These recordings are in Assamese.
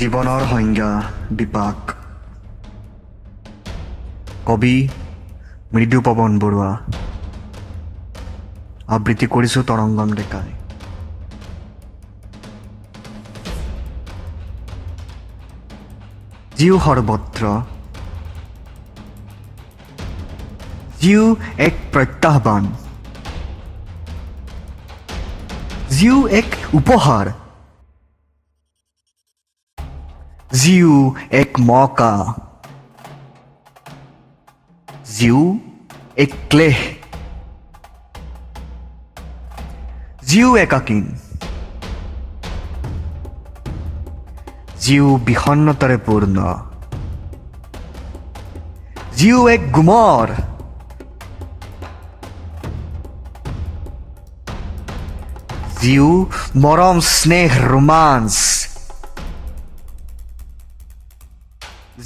জীৱনৰ সংজ্ঞা বিপাক। কবি মৃদু পৱন বৰুৱা। আবৃত্তি কৰিছোঁ তৰংগম ডেকাই। জীৱ সৰ্বত্ৰ, জীৱ এক প্ৰত্যাহ্বান, জীৱ এক উপহাৰ, জীৱ এক মৌকা, জীৱ এক ক্লেশ, জীৱ একাকীন, জীৱ বিষণ্ণতাৰে পূৰ্ণ, জীৱ এক গুমৰ, জীৱ মৰম স্নেহ ৰোমাঞ্চ,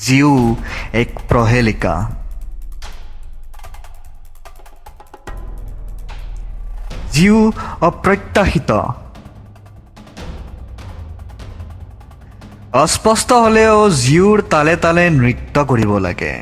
জীৱ এক প্ৰহেলিকা, জীৱ অপ্ৰত্যাশিত, অস্পষ্ট হ'লেও জীউৰ তালে তালে নৃত্য কৰিব লাগে।